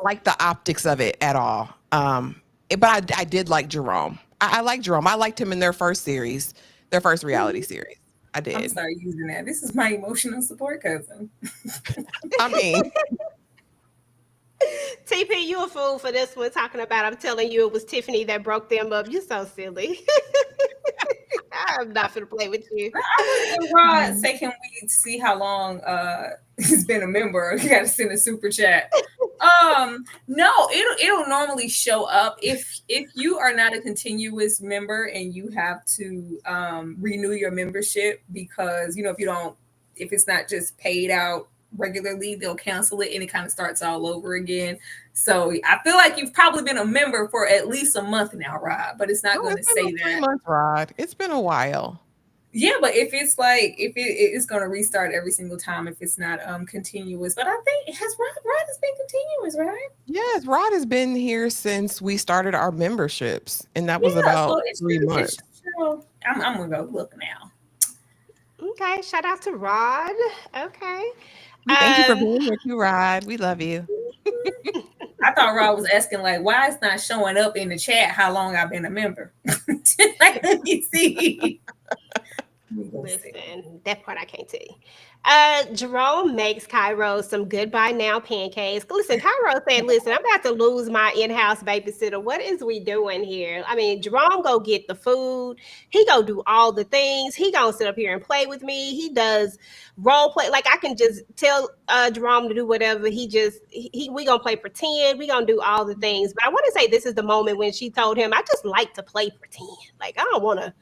like the optics of it at all. But I did like Jerome. I like Jerome. I liked him in their first reality series. I did. I'm sorry using that. This is my emotional support cousin. I mean, TP, you a fool for this one, talking about, I'm telling you, it was Tiffany that broke them up. You so silly. I'm not gonna play with you. Rod, say, can we see how long he's been a member? You gotta send a super chat. No, it'll normally show up if you are not a continuous member and you have to renew your membership, because if it's not just paid out regularly, they'll cancel it and it kind of starts all over again. So I feel like you've probably been a member for at least a month now, Rod, but it's not going to say that. 3 months, Rod. It's been a while. Yeah, but if it's like, if it's going to restart every single time if it's not continuous. But I think Rod has been continuous, right? Yes, Rod has been here since we started our memberships, and that was about 3 months. I'm gonna go look now. Okay, shout out to Rod. Okay. Thank you for being here too, Rod. We love you. I thought Rod was asking, like, why it's not showing up in the chat how long I've been a member. Like, let me see. Listen, that part I can't tell you. Jerome makes Cairo some goodbye now pancakes. Listen, Cairo said, listen, I'm about to lose my in-house babysitter. What is we doing here? I mean, Jerome go get the food. He go do all the things. He gonna sit up here and play with me. He does role play. Like, I can just tell Jerome to do whatever. We gonna play pretend. We gonna do all the things. But I want to say this is the moment when she told him, I just like to play pretend. Like, I don't want to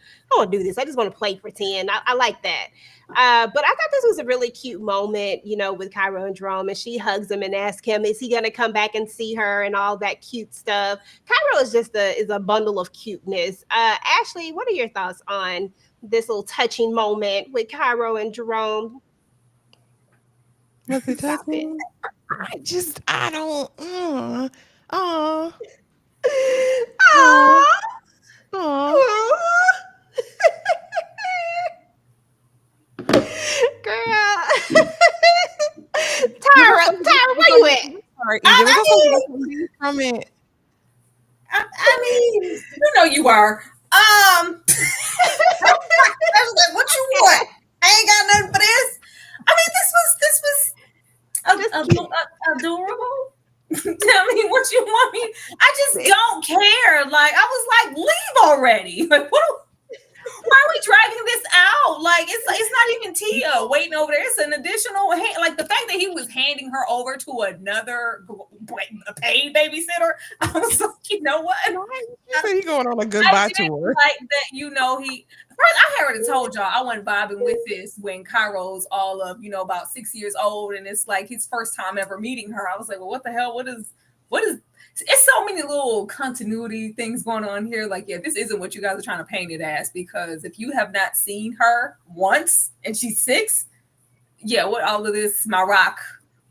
do this. I just want to play pretend. I like that. But I thought this was a really cute moment, with Cairo and Jerome, and she hugs him and asks him, is he going to come back and see her and all that cute stuff? Cairo is just a bundle of cuteness. Ashley, what are your thoughts on this little touching moment with Cairo and Jerome? Was it touching? I don't. Girl. Tyra, where you at? Sorry, from it. I mean, you are. I was like, what you want? I ain't got nothing for this. I mean, this was adorable. Tell me what you want me. I just don't care. Like, I was like, leave already. Like, why are we dragging this out? Like, it's not even Tia waiting over there. It's an additional like the fact that he was handing her over to another paid babysitter. I was like, you know what? He going on a goodbye tour. Like that, first I had already told y'all I wasn't vibing with this when Cairo's all of about 6 years old, and it's like his first time ever meeting her. I was like, well, what the hell? What is? It's so many little continuity things going on here. Like, yeah, this isn't what you guys are trying to paint it as, because if you have not seen her once and she's 6, yeah, what all of this, my rock,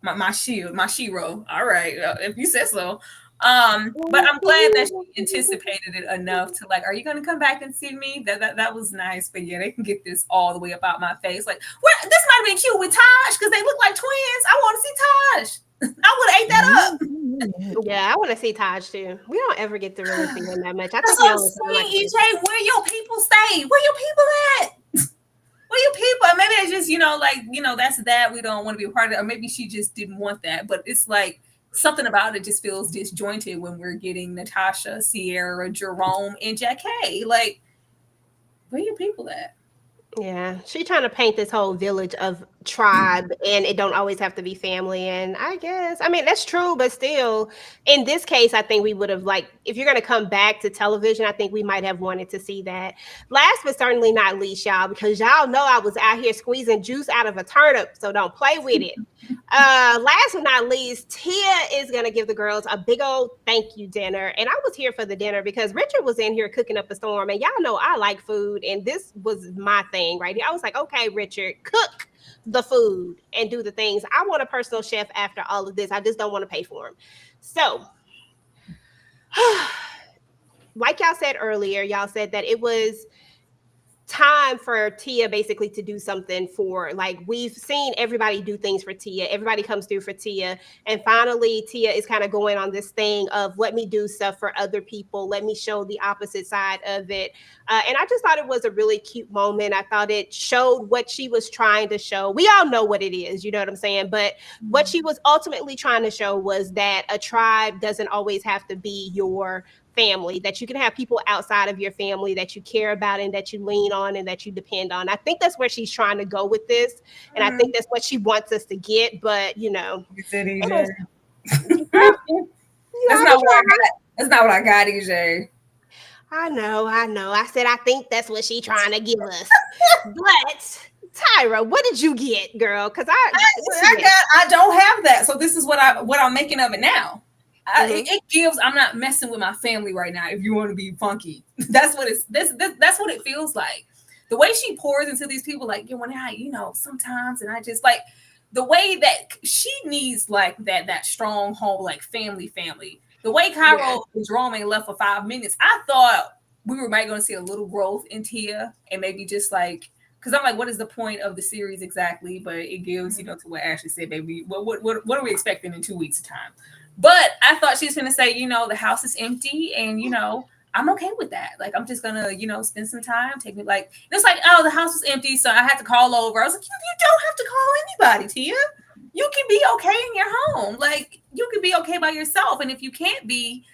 my shield, my shiro. All right, if you said so. But I'm glad that she anticipated it enough to like, are you going to come back and see me? That was nice. But yeah, they can get this all the way up out my face. Like, well, this might have been cute with Taj because they look like twins. I want to see Taj. I would have ate that up. Yeah, I want to see Taj too. We don't ever get to really see him that much. I That's think we what I'm only see him like saying, EJ. Where your people stay? Where your people at? Where your people? And maybe it's just, that's that. We don't want to be a part of it. Or maybe she just didn't want that. But it's like something about it just feels disjointed when we're getting Natasha, Sierra, Jerome, and Jackée. Like, where your people at? Yeah, she trying to paint this whole village of tribe, and it don't always have to be family. And I guess, I mean, that's true, but still, in this case, I think we would have if you're gonna come back to television, I think we might have wanted to see that. Last but certainly not least, y'all, because y'all know I was out here squeezing juice out of a turnip, so don't play with it. Last but not least, Tia is gonna give the girls a big old thank you dinner, and I was here for the dinner because Richard was in here cooking up a storm, and y'all know I like food, and this was my thing right here. I was like, okay, Richard, cook the food and do the things. I want a personal chef after all of this. I just don't want to pay for him. So, like y'all said earlier, y'all said that it was time for Tia basically to do something for, we've seen everybody do things for Tia. Everybody comes through for Tia. And finally, Tia is kind of going on this thing of let me do stuff for other people. Let me show the opposite side of it. And I just thought it was a really cute moment. I thought it showed what she was trying to show. We all know what it is, you know what I'm saying? But what she was ultimately trying to show was that a tribe doesn't always have to be your family, that you can have people outside of your family that you care about and that you lean on and that you depend on. I think that's where she's trying to go with this. And I think that's what she wants us to get. But, That's not what I got, EJ. I know. I said, I think that's what she's trying to give us. But Tyra, what did you get, girl? Because I don't have that. So this is what I'm making of it now. It gives. I'm not messing with my family right now. If you want to be funky, that's what that's what it feels like. The way she pours into these people, sometimes, and I just like the way that she needs that strong home, family. The way Cairo and Jerome ain't left for 5 minutes, I thought we were maybe going to see a little growth in Tia, and maybe just because I'm like, what is the point of the series exactly? But it gives, to what Ashley said, baby. What are we expecting in 2 weeks' time? But I thought she was going to say, the house is empty and, I'm okay with that. I'm just going to, spend some time, take me it's oh, the house was empty. So I had to call over. I was like, you don't have to call anybody, Tia. You can be okay in your home. You can be okay by yourself. And if you can't be,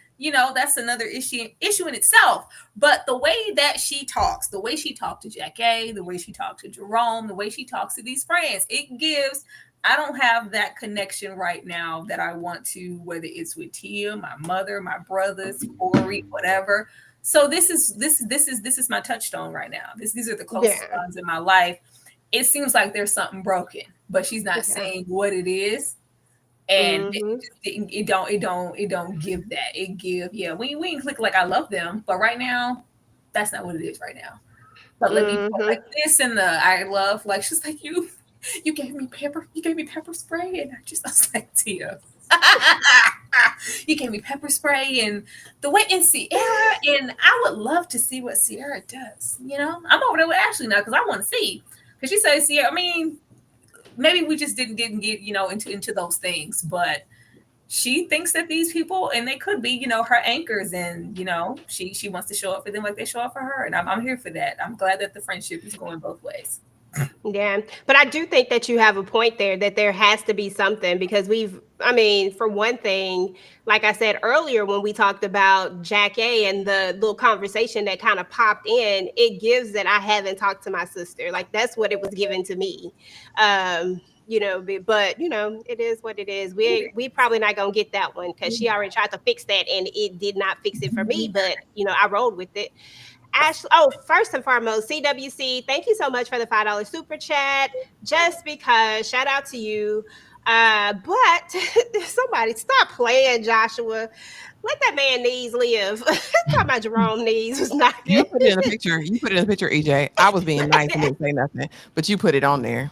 that's another issue in itself. But the way that she talks, the way she talked to Jackée, the way she talked to Jerome, the way she talks to these friends, it gives. I don't have that connection right now that I want to, whether it's with Tia, my mother, my brothers, Mowry, whatever. So this is my touchstone right now. These are the closest ones in my life. It seems like there's something broken, but she's not saying what it is. And it don't give that. It give, we can click I love them, but right now, that's not what it is right now. But let me put this in the I love, she's like, you gave me pepper spray, and I was like, Tia. You gave me pepper spray and the way in Sierra, and I would love to see what Sierra does. I'm over there with Ashley now because I want to see. Because she says Sierra, I mean, maybe we just didn't get into those things, but she thinks that these people, and they could be, her anchors, and she wants to show up for them like they show up for her, and I'm here for that. I'm glad that the friendship is going both ways. Yeah, but I do think that you have a point there, that there has to be something, because for one thing, like I said earlier, when we talked about Jackée and the little conversation that kind of popped in, it gives that I haven't talked to my sister. That's what it was given to me. But it is what it is. We probably not gonna get that one because she already tried to fix that and it did not fix it for me, but I rolled with it. Ashley, first and foremost, CWC, thank you so much for the $5 super chat. Just because, shout out to you. But somebody stop playing, Joshua. Let that man knees live. Talking about Jerome knees was not good. You put it in a picture. EJ. I was being nice and didn't say nothing, but you put it on there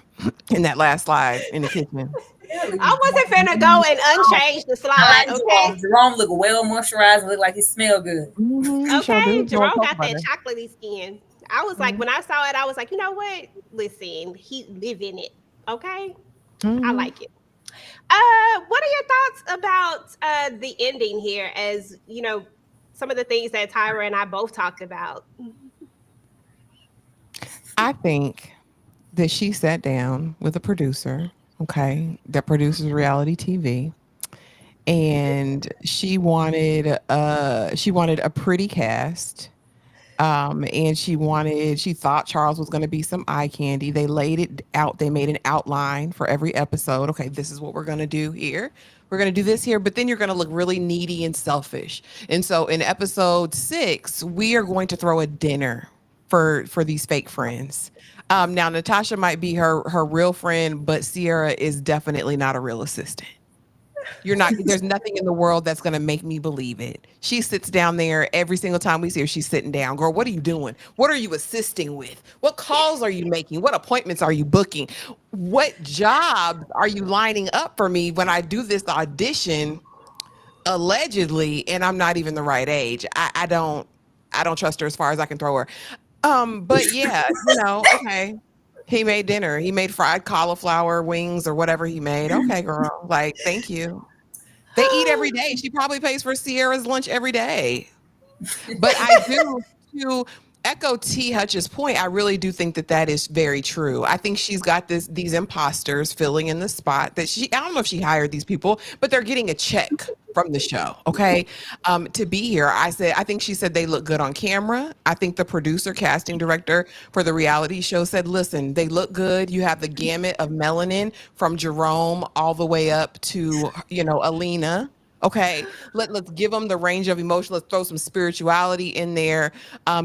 in that last slide in the kitchen. I wasn't finna go and unchange the slide. Okay, Jerome look well moisturized and look like he smell good. Okay, Jerome got that chocolatey skin. I was like, when I saw it, I was like, you know what? Listen, he live in it. Okay, I like it. What are your thoughts about the ending here? As you know, some of the things that Tyra and I both talked about. I think that she sat down with a producer, okay, that produces reality TV, and she wanted a pretty cast. And she thought Charles was going to be some eye candy. They laid it out. They made an outline for every episode. Okay, this is what we're going to do here. We're going to do this here, but then you're going to look really needy and selfish. And so in episode 6, we are going to throw a dinner for these fake friends. Now Natasha might be her real friend, but Sierra is definitely not a real assistant. There's nothing in the world that's going to make me believe it. She sits down there every single time we see her. She's sitting down. Girl, what are you doing? What are you assisting with? What calls are you making? What appointments are you booking? What jobs are you lining up for me when I do this audition allegedly and I'm not even the right age? I don't trust her as far as I can throw her. But yeah, okay. He made dinner. He made fried cauliflower wings or whatever he made. Okay, girl. Like, thank you. They eat every day. She probably pays for Sierra's lunch every day. But I do, to echo T. Hutch's point, I really do think that is very true. I think she's got these imposters filling in the spot that I don't know if she hired these people, but they're getting a check from the show, okay, to be here. I think she said they look good on camera. I think the producer, casting director for the reality show said, listen, they look good. You have the gamut of melanin from Jerome all the way up to, Alina. Okay, let's give them the range of emotion. Let's throw some spirituality in there.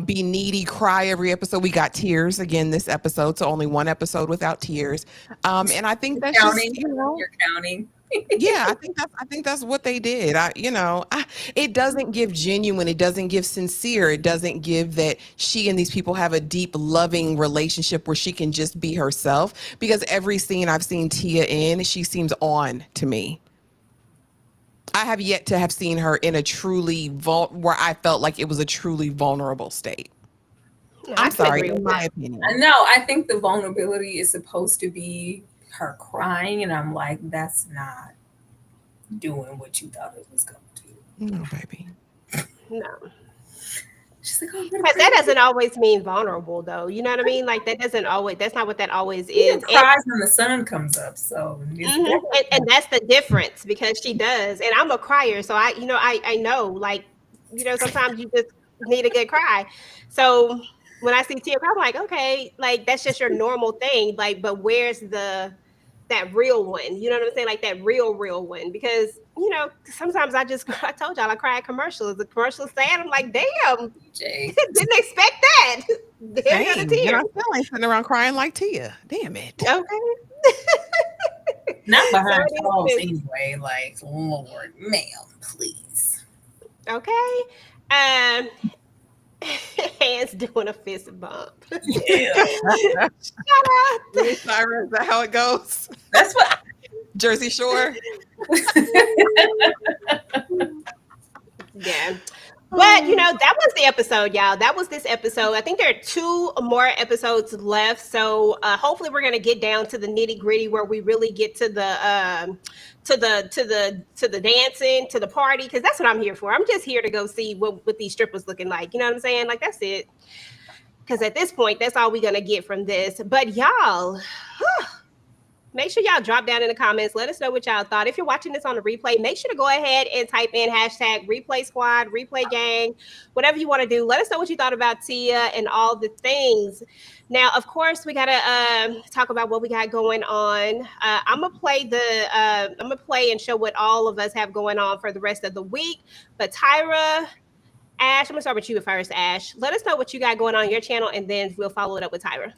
Be needy, cry every episode. We got tears again this episode, so only one episode without tears. And I think that's counting. Just, You're counting. Yeah, I think that's what they did. It doesn't give genuine. It doesn't give sincere. It doesn't give that she and these people have a deep, loving relationship where she can just be herself. Because every scene I've seen Tia in, she seems on to me. I have yet to have seen her in a truly where I felt like it was a truly vulnerable state. I'm sorry, in my opinion. No, I think the vulnerability is supposed to be her crying, and I'm like, that's not doing what you thought it was going to do. No, baby. No. She's like, oh, but that doesn't always mean vulnerable, though. You know what I mean? Like that's not what that always is. She cries when the sun comes up, so and that's the difference, because she does. And I'm a crier, so I know, like, sometimes you just need a good cry. So when I see Tia cry, I'm like, okay, like that's just your normal thing. Like, but where's that real one? You know what I'm saying? Like that real one, because sometimes I told y'all I cry at commercials. The commercial's sad. I'm like, damn, Jay. Didn't expect that. Dang, I feel like sitting around crying like Tia. Damn it. Okay. Not behind Charles anyway. Like, Lord, ma'am, please. Okay. Hands doing a fist bump. Yeah. Shut up. Cyrus, is that how it goes? That's what Jersey Shore. Yeah. But that was the episode, y'all. That was this episode. I think there are 2 more episodes left. So hopefully we're gonna get down to the nitty gritty where we really get to the dancing, to the party, because that's what I'm here for. I'm just here to go see what these strippers looking like. You know what I'm saying? Like, that's it. Because at this point, that's all we're gonna get from this. But y'all, make sure y'all drop down in the comments. Let us know what y'all thought. If you're watching this on the replay, make sure to go ahead and type in hashtag replay squad, replay gang, whatever you want to do. Let us know what you thought about Tia and all the things. Now, of course, we got to talk about what we got going on. I'm going to play and show what all of us have going on for the rest of the week. But Tyra, Ash, I'm going to start with you first, Ash. Let us know what you got going on your channel, and then we'll follow it up with Tyra.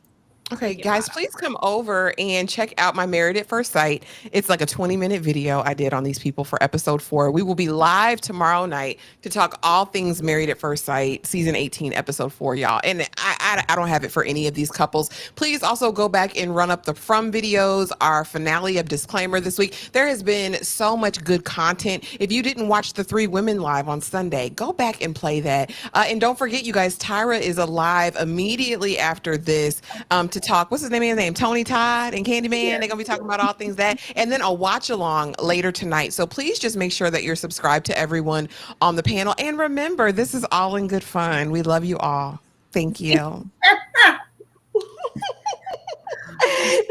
Okay, guys, please come over and check out my Married at First Sight. It's like a 20-minute video I did on these people for episode 4. We will be live tomorrow night to talk all things Married at First Sight, season 18, episode 4, y'all. And I don't have it for any of these couples. Please also go back and run up the From videos, our finale of Disclaimer this week. There has been so much good content. If you didn't watch the 3 Women live on Sunday, go back and play that. And don't forget, you guys, Tyra is alive immediately after this to talk. What's his name? Tony Todd and Candyman. They're going to be talking about all things that. And then a watch along later tonight. So please just make sure that you're subscribed to everyone on the panel. And remember, this is all in good fun. We love you all. Thank you.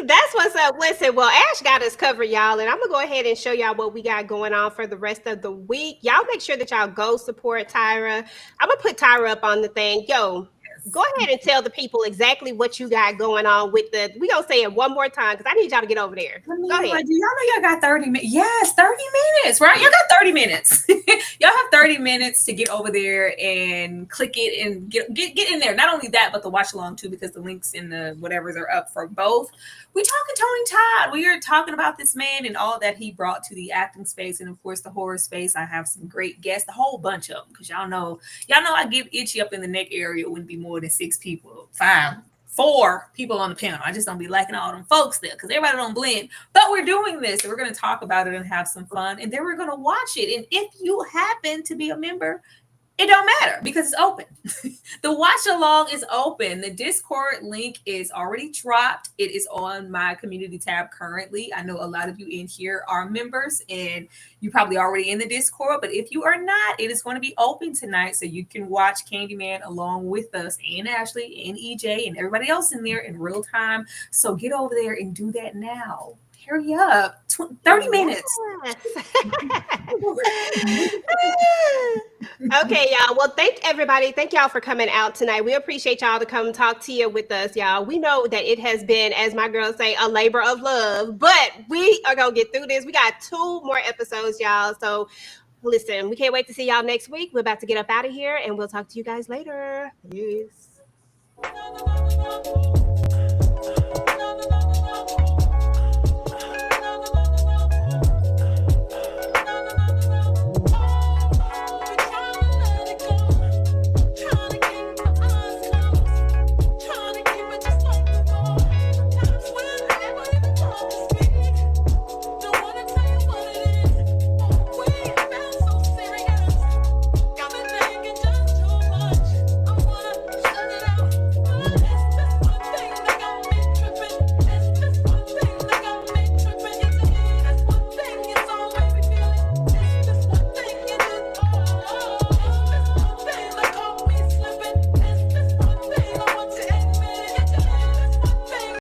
That's what's up. Listen, well, Ash got us covered, y'all, and I'm gonna go ahead and show y'all what we got going on for the rest of the week. Y'all make sure that y'all go support Tyra. I'm gonna put Tyra up on the thing. Yo, go ahead and tell the people exactly what you got going on with the. We gonna say it one more time because I need y'all to get over there. Go ahead. Do y'all know y'all got 30 minutes? Yes, 30 minutes, right? Y'all got 30 minutes. Y'all have 30 minutes to get over there and click it and get in there. Not only that, but the watch along too, because the links and the whatevers are up for both. We talking Tony Todd. We are talking about this man and all that he brought to the acting space and of course the horror space. I have some great guests, a whole bunch of them, because y'all know I get itchy up in the neck area when it be more than 6 people, 4 people on the panel. I just don't be liking all them folks there because everybody don't blend. But we're doing this and we're going to talk about it and have some fun. And then we're going to watch it. And if you happen to be a member, it don't matter because it's open. The watch along is open. The Discord link is already dropped. It is on my community tab currently. I know a lot of you in here are members and you're probably already in the Discord, but if you are not, it is going to be open tonight so you can watch Candyman along with us and Ashley and EJ and everybody else in there in real time. So get over there and do that now. Hurry up. 30 minutes. Okay, y'all. Well, thank everybody. Thank y'all for coming out tonight. We appreciate y'all to come talk to you with us, y'all. We know that it has been, as my girls say, a labor of love, but we are going to get through this. We got 2 more episodes, y'all. So listen, we can't wait to see y'all next week. We're about to get up out of here and we'll talk to you guys later. Peace.